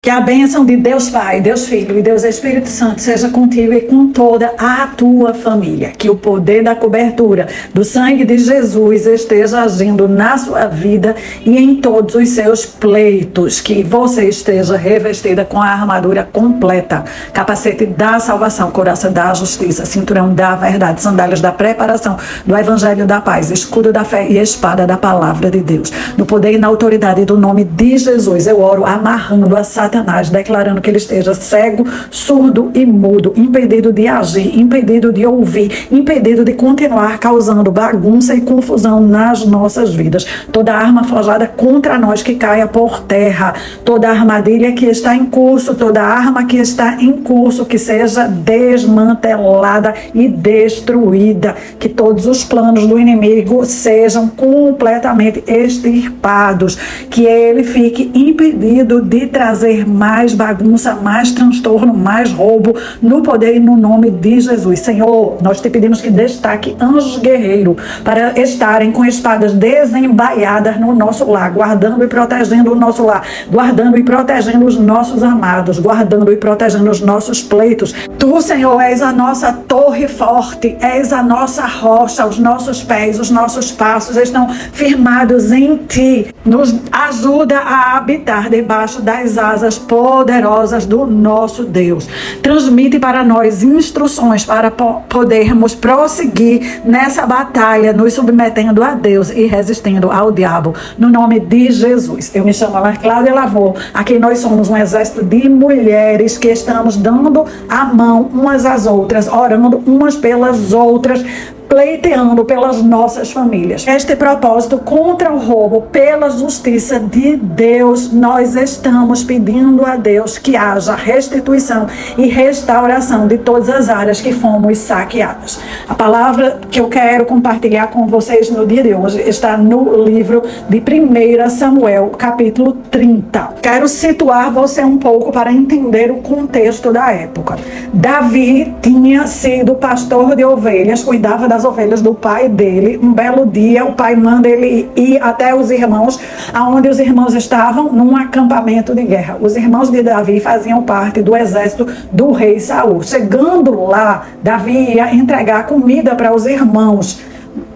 Que a bênção de Deus Pai, Deus Filho e Deus Espírito Santo seja contigo e com toda a tua família. Que o poder da cobertura do sangue de Jesus esteja agindo na sua vida e em todos os seus pleitos. Que você esteja revestida com a armadura completa, capacete da salvação, couraça da justiça, cinturão da verdade, sandálias da preparação do evangelho da paz, escudo da fé e espada da palavra de Deus. No poder e na autoridade do nome de Jesus, eu oro amarrando a Satanás, declarando que ele esteja cego, surdo e mudo, impedido de agir, impedido de ouvir, impedido de continuar causando bagunça e confusão nas nossas vidas. Toda arma forjada contra nós que caia por terra, toda armadilha que está em curso, toda arma que está em curso, que seja desmantelada e destruída, que todos os planos do inimigo sejam completamente extirpados, que ele fique impedido de trazer mais bagunça, mais transtorno, mais roubo, no poder e no nome de Jesus. Senhor, nós te pedimos que destaque anjos guerreiros para estarem com espadas desembaiadas no nosso lar, guardando e protegendo o nosso lar, guardando e protegendo os nossos amados, guardando e protegendo os nossos pleitos. Tu, Senhor, és a nossa torre forte, és a nossa rocha, os nossos pés, os nossos passos estão firmados em Ti. Nos ajuda a habitar debaixo das asas poderosas do nosso Deus. Transmite para nós instruções para podermos prosseguir nessa batalha, nos submetendo a Deus e resistindo ao diabo, no nome de Jesus. Eu me chamo Ana Cláudia Lavô. Aqui nós somos um exército de mulheres que estamos dando a mão umas às outras, orando umas pelas outras, pleiteando pelas nossas famílias. Este propósito contra o roubo, pela justiça de Deus, nós estamos pedindo a Deus que haja restituição e restauração de todas as áreas que fomos saqueadas. A palavra que eu quero compartilhar com vocês no dia de hoje está no livro de 1 Samuel, capítulo 30. Quero situar você um pouco para entender o contexto da época. Davi tinha sido pastor de ovelhas, cuidava das ovelhas do pai dele. Um belo dia o pai manda ele ir até os irmãos, aonde os irmãos estavam num acampamento de guerra. Os irmãos de Davi faziam parte do exército do rei Saul. Chegando lá, Davi ia entregar comida para os irmãos,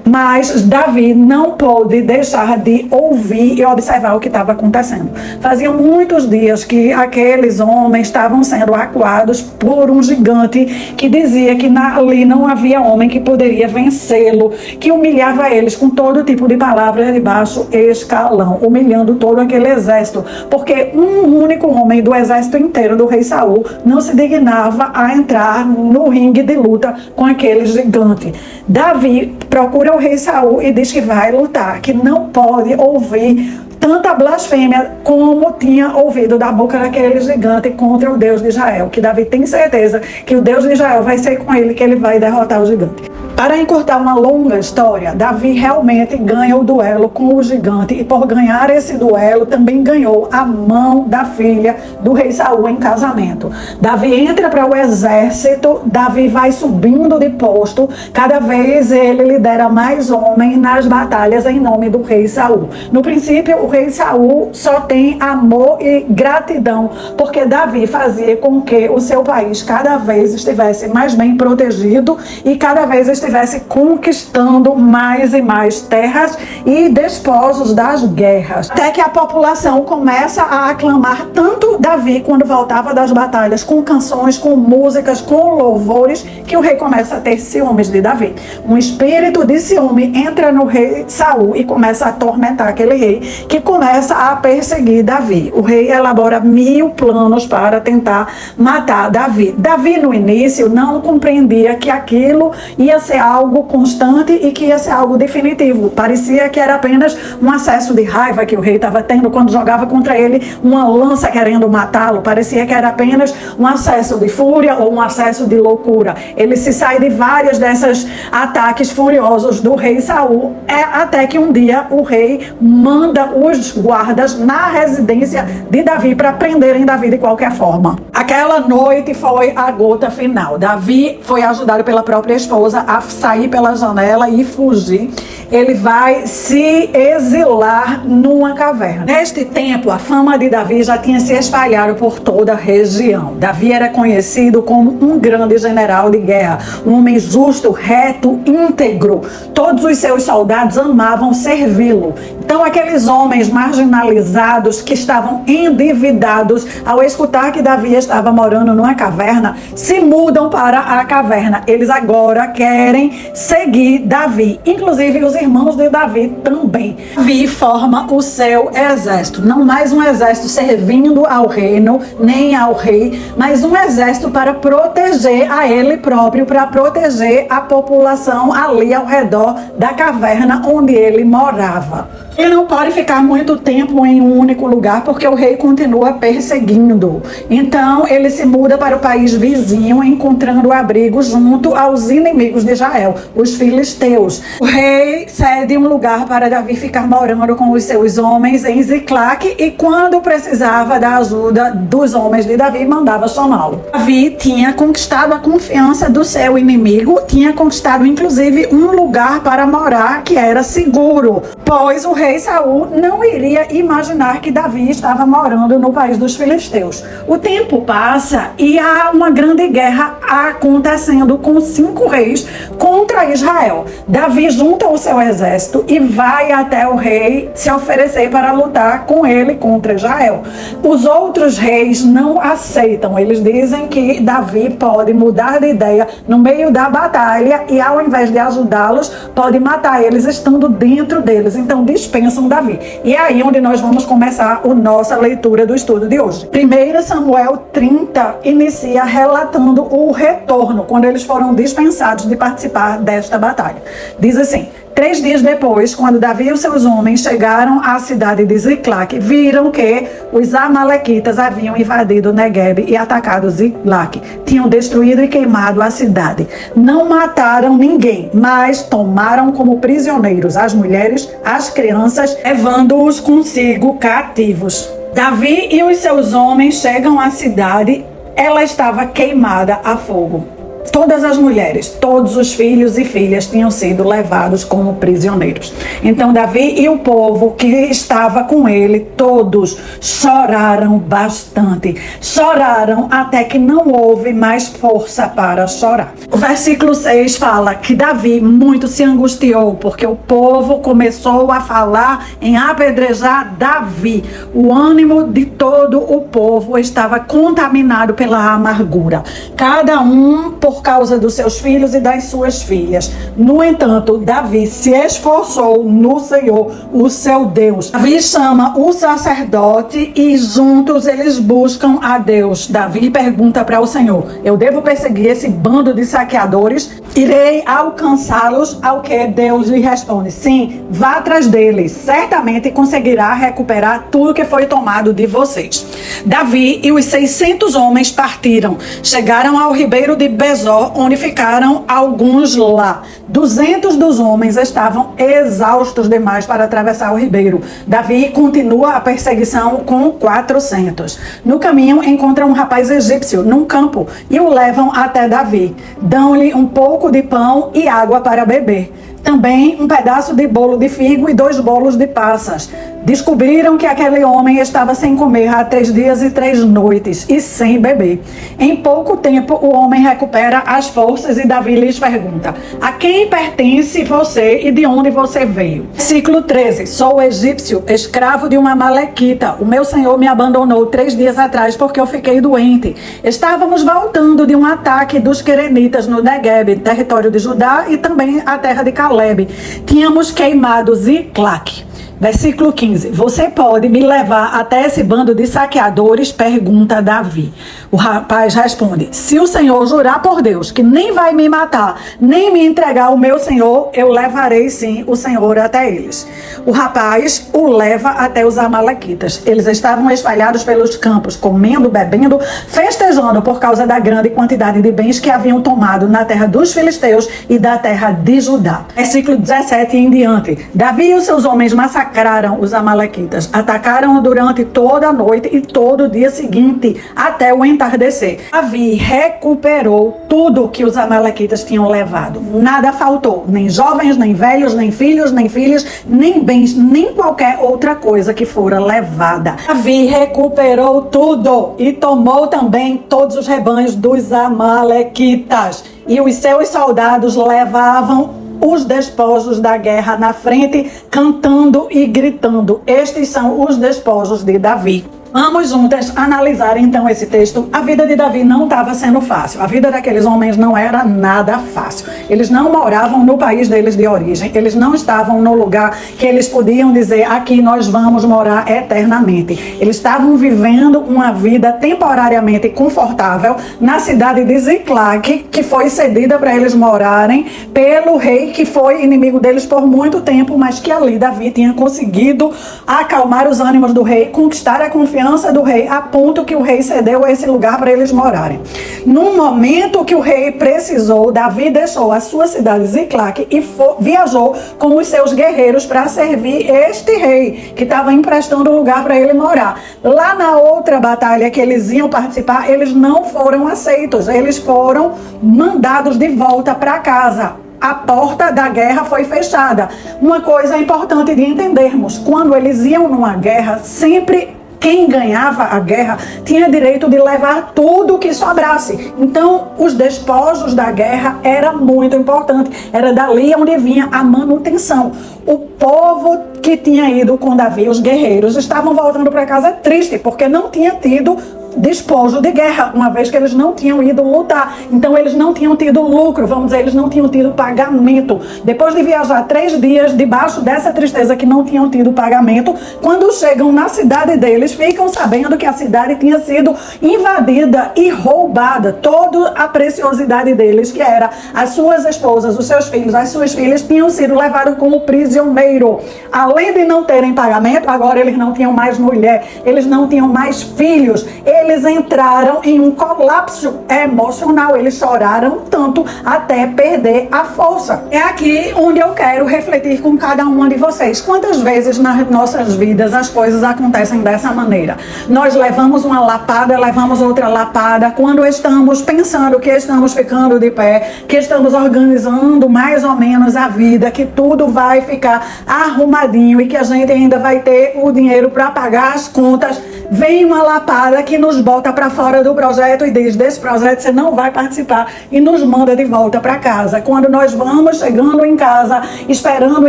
mas Davi não pôde deixar de ouvir e observar o que estava acontecendo. Fazia muitos dias que aqueles homens estavam sendo acuados por um gigante que dizia que ali não havia homem que poderia vencê-lo, que humilhava eles com todo tipo de palavras de baixo escalão, humilhando todo aquele exército, porque um único homem do exército inteiro do rei Saul não se dignava a entrar no ringue de luta com aquele gigante. Davi procura o rei Saul e diz que vai lutar, que não pode ouvir tanta blasfêmia como tinha ouvido da boca daquele gigante contra o Deus de Israel, que Davi tem certeza que o Deus de Israel vai ser com ele, que ele vai derrotar o gigante. Para encurtar uma longa história, Davi realmente ganha o duelo com o gigante, e por ganhar esse duelo também ganhou a mão da filha do rei Saul em casamento. Davi entra para o exército, Davi vai subindo de posto, cada vez ele lidera mais homens nas batalhas em nome do rei Saul. No princípio, o rei Saul só tem amor e gratidão, porque Davi fazia com que o seu país cada vez estivesse mais bem protegido e cada vez estivesse conquistando mais e mais terras e despojos das guerras. Até que a população começa a aclamar tanto Davi quando voltava das batalhas, com canções, com músicas, com louvores, que o rei começa a ter ciúmes de Davi. Um espírito de ciúme entra no rei Saul e começa a atormentar aquele rei, que começa a perseguir Davi. O rei elabora 1000 planos para tentar matar Davi. Davi, no início, não compreendia que aquilo ia ser algo constante e que ia ser algo definitivo. Parecia que era apenas um acesso de raiva que o rei estava tendo quando jogava contra ele uma lança querendo matá-lo. Parecia que era apenas um acesso de fúria ou um acesso de loucura. Ele se sai de vários desses ataques furiosos do rei Saul, até que um dia o rei manda os guardas na residência de Davi para prenderem Davi de qualquer forma. Aquela noite foi a gota final. Davi foi ajudado pela própria esposa a sair pela janela e fugir. Ele vai se exilar numa caverna. Neste tempo, a fama de Davi já tinha se espalhado por toda a região. Davi era conhecido como um grande general de guerra, um homem justo, reto, íntegro. Todos os seus soldados amavam servi-lo. Então, aqueles homens marginalizados que estavam endividados, ao escutar que Davi estava morando numa caverna, se mudam para a caverna. Eles agora querem seguir Davi. Inclusive, os irmãos de Davi também. Davi forma o seu exército. Não mais um exército servindo ao reino, nem ao rei, mas um exército para proteger a ele próprio, para proteger a população ali ao redor da caverna onde ele morava. Ele não pode ficar muito tempo em um único lugar porque o rei continua perseguindo. Então ele se muda para o país vizinho, encontrando abrigo junto aos inimigos de Israel, os filisteus. O rei cede um lugar para Davi ficar morando com os seus homens em Ziclac, e quando precisava da ajuda dos homens de Davi, mandava chamá-lo. Davi tinha conquistado a confiança do seu inimigo, tinha conquistado inclusive um lugar para morar que era seguro, pois o rei Saul não iria imaginar que Davi estava morando no país dos filisteus. O tempo passa e há uma grande guerra acontecendo com 5 reis contra Israel. Davi junta o seu exército e vai até o rei se oferecer para lutar com ele contra Israel. Os outros reis não aceitam. Eles dizem que Davi pode mudar de ideia no meio da batalha e, ao invés de ajudá-los, pode matar eles estando dentro deles. Então dispensam Davi. E é aí onde nós vamos começar a nossa leitura do estudo de hoje. 1 Samuel 30 inicia relatando o retorno, quando eles foram dispensados de participar desta batalha. Diz assim: 3 dias depois, quando Davi e os seus homens chegaram à cidade de Ziclac, viram que os amalequitas haviam invadido Negueb e atacado Ziclac. Tinham destruído e queimado a cidade. Não mataram ninguém, mas tomaram como prisioneiros as mulheres, as crianças, levando-os consigo cativos. Davi e os seus homens chegam à cidade. Ela estava queimada a fogo. Todas as mulheres, todos os filhos e filhas tinham sido levados como prisioneiros. Então Davi e o povo que estava com ele, todos choraram bastante. Choraram até que não houve mais força para chorar. O versículo 6 fala que Davi muito se angustiou, porque o povo começou a falar em apedrejar Davi. O ânimo de todo o povo estava contaminado pela amargura. Cada um por causa dos seus filhos e das suas filhas. No entanto, Davi se esforçou no Senhor, o seu Deus. Davi chama o sacerdote e juntos eles buscam a Deus. Davi pergunta para o Senhor: eu devo perseguir esse bando de saqueadores? Irei alcançá-los? Ao que Deus lhe responde: sim, vá atrás deles. Certamente conseguirá recuperar tudo que foi tomado de vocês. Davi e os 600 homens partiram. Chegaram ao ribeiro de Besor, onde ficaram alguns lá. 200 dos homens estavam exaustos demais para atravessar o ribeiro. Davi continua a perseguição com 400. No caminho, encontram um rapaz egípcio num campo e o levam até Davi. Dão-lhe um pouco de pão e água para beber. Também um pedaço de bolo de figo e 2 bolos de passas. Descobriram que aquele homem estava sem comer há 3 dias e 3 noites e sem beber. Em pouco tempo, o homem recupera as forças e Davi lhes pergunta: a quem pertence você e de onde você veio? Versículo 13. Sou egípcio, escravo de uma amalequita. O meu senhor me abandonou 3 dias atrás porque eu fiquei doente. Estávamos voltando de um ataque dos querenitas no Negueb, território de Judá, e também a terra de Caleb. Tínhamos queimado Ziclac. Versículo 15. Você pode me levar até esse bando de saqueadores? Pergunta Davi. O rapaz responde: se o Senhor jurar por Deus que nem vai me matar, nem me entregar o meu senhor, eu levarei sim o Senhor até eles. O rapaz o leva até os amalequitas. Eles estavam espalhados pelos campos, comendo, bebendo, festejando por causa da grande quantidade de bens que haviam tomado na terra dos filisteus e da terra de Judá. Versículo 17 em diante. Davi e os seus homens massacraram massacraram os amalequitas. Atacaram durante toda a noite e todo o dia seguinte, até o entardecer. Davi recuperou tudo que os amalequitas tinham levado. Nada faltou, nem jovens, nem velhos, nem filhos, nem filhas, nem bens, nem qualquer outra coisa que fora levada. Davi recuperou tudo e tomou também todos os rebanhos dos amalequitas. E os seus soldados levavam os despojos da guerra na frente, cantando e gritando. Estes são os despojos de Davi. Vamos juntas analisar então esse texto. A vida de Davi não estava sendo fácil. A vida daqueles homens não era nada fácil. Eles não moravam no país deles de origem. Eles não estavam no lugar que eles podiam dizer, aqui nós vamos morar eternamente. Eles estavam vivendo uma vida temporariamente confortável na cidade de Ziclague, que foi cedida para eles morarem pelo rei que foi inimigo deles por muito tempo, mas que ali Davi tinha conseguido acalmar os ânimos do rei, conquistar a confiança do rei, a ponto que o rei cedeu esse lugar para eles morarem. No momento que o rei precisou, Davi deixou a sua cidade Ziclague e viajou com os seus guerreiros para servir este rei, que estava emprestando lugar para ele morar. Lá na outra batalha que eles iam participar, eles não foram aceitos, eles foram mandados de volta para casa. A porta da guerra foi fechada. Uma coisa importante de entendermos, quando eles iam numa guerra, sempre quem ganhava a guerra tinha direito de levar tudo que sobrasse. Então, os despojos da guerra era muito importante. Era dali onde vinha a manutenção. O povo que tinha ido com Davi, os guerreiros, estavam voltando para casa triste, porque não tinha tido despojo de guerra, uma vez que eles não tinham ido lutar. Então eles não tinham tido lucro, vamos dizer, eles não tinham tido pagamento. Depois de viajar 3 dias debaixo dessa tristeza que não tinham tido pagamento, quando chegam na cidade deles, ficam sabendo que a cidade tinha sido invadida e roubada. Toda a preciosidade deles, que era as suas esposas, os seus filhos, as suas filhas, tinham sido levados como prisioneiro. Além de não terem pagamento, agora eles não tinham mais mulher, eles não tinham mais filhos. Eles entraram em um colapso emocional. Eles choraram tanto até perder a força. É aqui onde eu quero refletir com cada uma de vocês. Quantas vezes nas nossas vidas as coisas acontecem dessa maneira? Nós levamos uma lapada, levamos outra lapada. Quando estamos pensando que estamos ficando de pé, que estamos organizando mais ou menos a vida, que tudo vai ficar arrumadinho e que a gente ainda vai ter o dinheiro para pagar as contas, vem uma lapada que nos bota para fora do projeto e diz, desse projeto você não vai participar, e nos manda de volta para casa. Quando nós vamos chegando em casa, esperando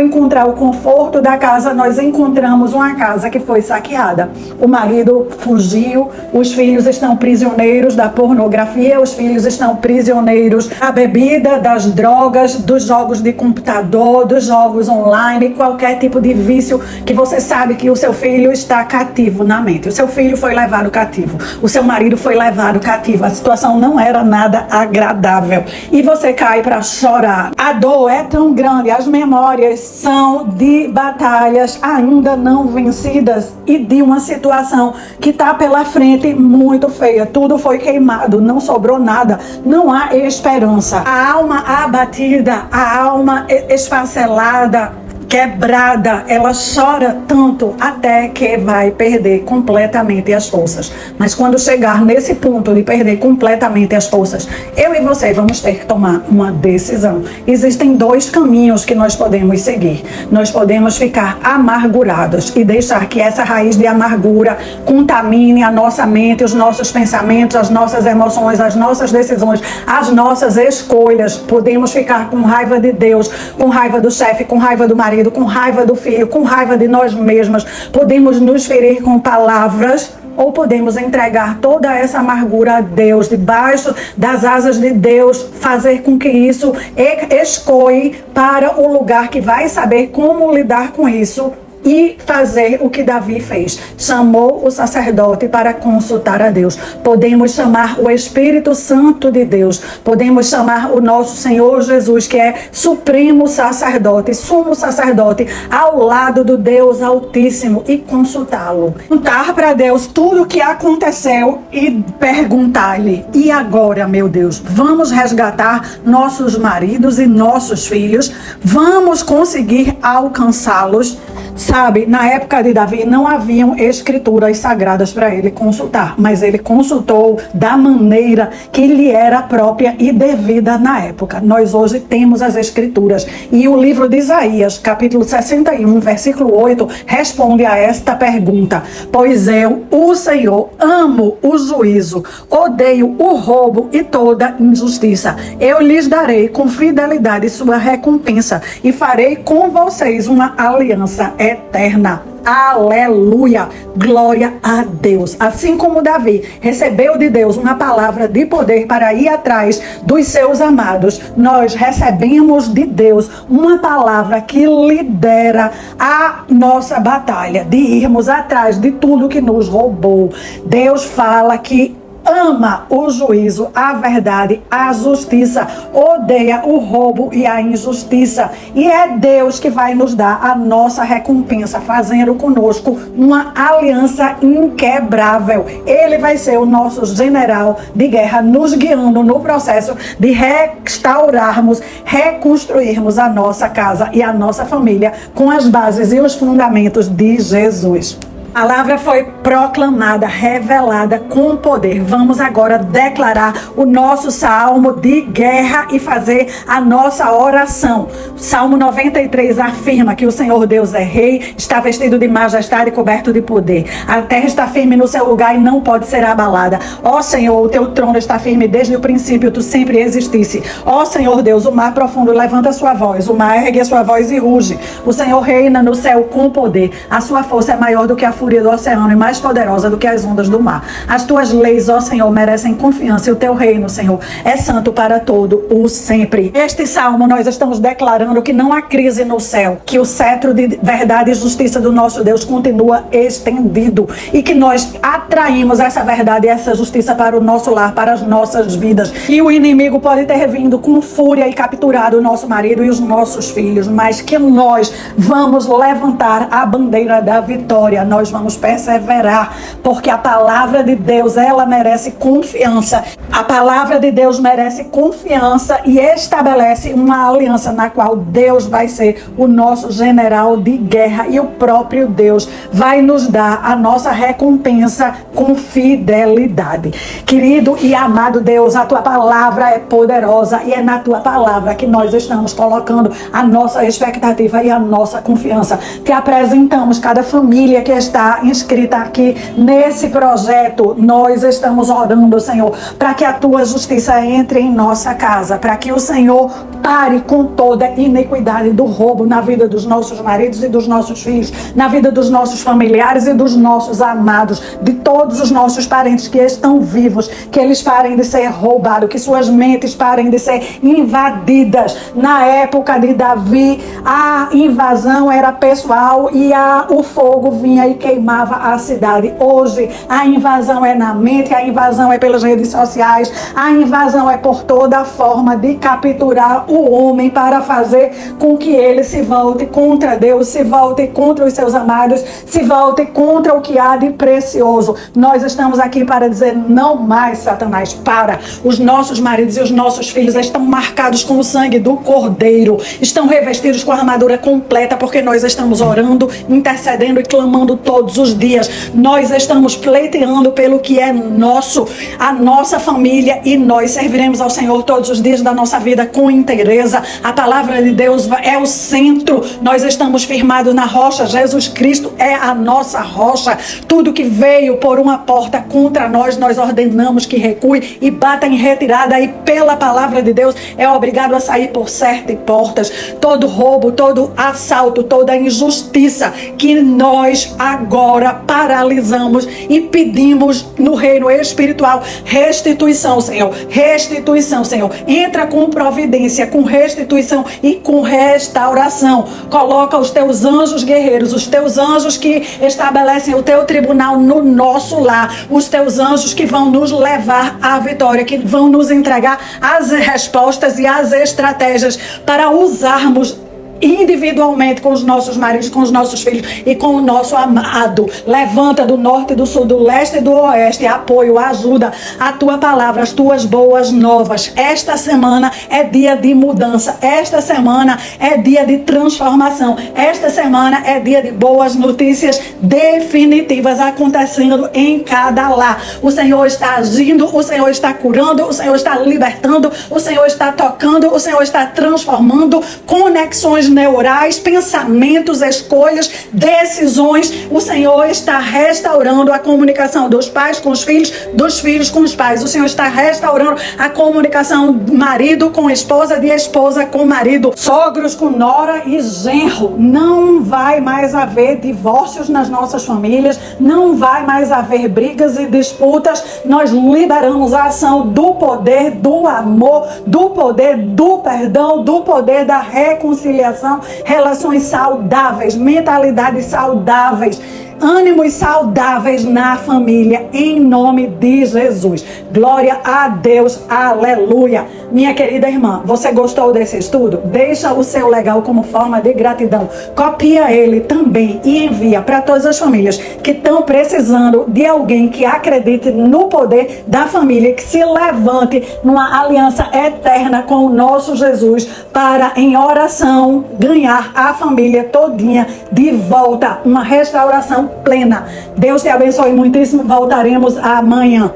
encontrar o conforto da casa, nós encontramos uma casa que foi saqueada. O marido fugiu, os filhos estão prisioneiros da pornografia, os filhos estão prisioneiros da bebida, das drogas, dos jogos de computador, dos jogos online, qualquer tipo de vício que você sabe que o seu filho está cativo na mente. O seu filho foi levado cativo. O seu marido foi levado cativo. A situação não era nada agradável. E você cai para chorar. A dor é tão grande. As memórias são de batalhas ainda não vencidas e de uma situação que está pela frente muito feia. Tudo foi queimado. Não sobrou nada. Não há esperança. A alma abatida, a alma esfacelada, quebrada, ela chora tanto até que vai perder completamente as forças. Mas quando chegar nesse ponto de perder completamente as forças, eu e você vamos ter que tomar uma decisão. Existem 2 caminhos que nós podemos seguir. Nós podemos ficar amargurados e deixar que essa raiz de amargura contamine a nossa mente, os nossos pensamentos, as nossas emoções, as nossas decisões, as nossas escolhas. Podemos ficar com raiva de Deus, com raiva do chefe, com raiva do marido, com raiva do filho, com raiva de nós mesmas. Podemos nos ferir com palavras, ou podemos entregar toda essa amargura a Deus, debaixo das asas de Deus, fazer com que isso escoe para o lugar que vai saber como lidar com isso e fazer o que Davi fez. Chamou o sacerdote para consultar a Deus. Podemos chamar o Espírito Santo de Deus. Podemos chamar o nosso Senhor Jesus, que é supremo sacerdote, sumo sacerdote, ao lado do Deus Altíssimo, e consultá-lo. Contar para Deus tudo o que aconteceu e perguntar-lhe: e agora, meu Deus, vamos resgatar nossos maridos e nossos filhos? Vamos conseguir alcançá-los? Sabe, na época de Davi não haviam escrituras sagradas para ele consultar, mas ele consultou da maneira que lhe era própria e devida na época. Nós hoje temos as escrituras e o livro de Isaías, capítulo 61, versículo 8, responde a esta pergunta: pois eu, o Senhor, amo o juízo, odeio o roubo e toda injustiça. Eu lhes darei com fidelidade sua recompensa e farei com vocês uma aliança eterna. Aleluia, glória a Deus. Assim como Davi recebeu de Deus uma palavra de poder para ir atrás dos seus amados, nós recebemos de Deus uma palavra que lidera a nossa batalha, de irmos atrás de tudo que nos roubou. Deus fala que ama o juízo, a verdade, a justiça, odeia o roubo e a injustiça. E é Deus que vai nos dar a nossa recompensa, fazendo conosco uma aliança inquebrável. Ele vai ser o nosso general de guerra, nos guiando no processo de restaurarmos, reconstruirmos a nossa casa e a nossa família com as bases e os fundamentos de Jesus. A palavra foi proclamada, revelada com poder. Vamos agora declarar o nosso salmo de guerra e fazer a nossa oração. Salmo 93 afirma que o Senhor Deus é rei, está vestido de majestade e coberto de poder. A terra está firme no seu lugar e não pode ser abalada. Ó Senhor, o teu trono está firme desde o princípio, tu sempre existisse. Ó Senhor Deus, o mar profundo levanta sua voz, o mar ergue a sua voz e ruge. O Senhor reina no céu com poder. A sua força é maior do que a fúria do oceano e mais poderosa do que as ondas do mar. As tuas leis, ó Senhor, merecem confiança e o teu reino, Senhor, é santo para todo o sempre. Este salmo nós estamos declarando que não há crise no céu, que o cetro de verdade e justiça do nosso Deus continua estendido e que nós atraímos essa verdade e essa justiça para o nosso lar, para as nossas vidas. E o inimigo pode ter vindo com fúria e capturado o nosso marido e os nossos filhos, mas que nós vamos levantar a bandeira da vitória. Nós vamos perseverar, porque a palavra de Deus, ela merece confiança. A palavra de Deus merece confiança e estabelece uma aliança na qual Deus vai ser o nosso general de guerra e o próprio Deus vai nos dar a nossa recompensa com fidelidade. Querido e amado Deus, a tua palavra é poderosa e é na tua palavra que nós estamos colocando a nossa expectativa e a nossa confiança. Te apresentamos cada família que está inscrita aqui nesse projeto. Nós estamos orando, Senhor, para que a tua justiça entre em nossa casa, para que o Senhor pare com toda iniquidade do roubo na vida dos nossos maridos e dos nossos filhos, na vida dos nossos familiares e dos nossos amados, de todos os nossos parentes que estão vivos, que eles parem de ser roubados, que suas mentes parem de ser invadidas. Na época de Davi, a invasão era pessoal e o fogo vinha e queimava a cidade. Hoje, a invasão é na mente, a invasão é pelas redes sociais, a invasão é por toda forma de capturar o homem para fazer com que ele se volte contra Deus, se volte contra os seus amados, se volte contra o que há de precioso. Nós estamos aqui para dizer: não mais, Satanás, para. Os nossos maridos e os nossos filhos estão marcados com o sangue do Cordeiro, estão revestidos com a armadura completa, porque nós estamos orando, intercedendo e clamando todos os dias. Nós estamos pleiteando pelo que é nosso, a nossa família, e nós serviremos ao Senhor todos os dias da nossa vida com inteireza. A palavra de Deus é o centro. Nós estamos firmados na rocha. Jesus Cristo é a nossa rocha. Tudo que veio por uma porta contra nós, nós ordenamos que recue e bata em retirada, e pela palavra de Deus é obrigado a sair por 7 portas. Todo roubo, todo assalto, toda injustiça que nós agora paralisamos e pedimos no reino espiritual restituição, Senhor. Restituição, Senhor. Entra com providência, com restituição e com restauração. Coloca os teus anjos guerreiros, os teus anjos que estabelecem o teu tribunal no nosso lar, os teus anjos que vão nos levar à vitória, que vão nos entregar as respostas e as estratégias para usarmos individualmente com os nossos maridos, com os nossos filhos e com o nosso amado. Levanta do norte, do sul, do leste e do oeste apoio, ajuda, a tua palavra, as tuas boas novas. Esta semana é dia de mudança, esta semana é dia de transformação, esta semana é dia de boas notícias definitivas acontecendo em cada lar. O Senhor está agindo, o Senhor está curando, o Senhor está libertando, o Senhor está tocando, o Senhor está transformando conexões neurais, pensamentos, escolhas, decisões. O Senhor está restaurando a comunicação dos pais com os filhos, dos filhos com os pais. O Senhor está restaurando a comunicação do marido com esposa, de esposa com marido, sogros com nora e genro. Não vai mais haver divórcios nas nossas famílias, não vai mais haver brigas e disputas. Nós liberamos a ação do poder, do amor, do poder, do perdão, do poder da reconciliação, relações saudáveis, mentalidades saudáveis, ânimos saudáveis na família, em nome de Jesus. Glória a Deus, aleluia. Minha querida irmã, você gostou desse estudo? Deixa o seu legal como forma de gratidão. Copia ele também e envia para todas as famílias que estão precisando de alguém que acredite no poder da família, que se levante numa aliança eterna com o nosso Jesus para, em oração, ganhar a família todinha de volta, uma restauração plena. Deus te abençoe muitíssimo. Voltaremos amanhã.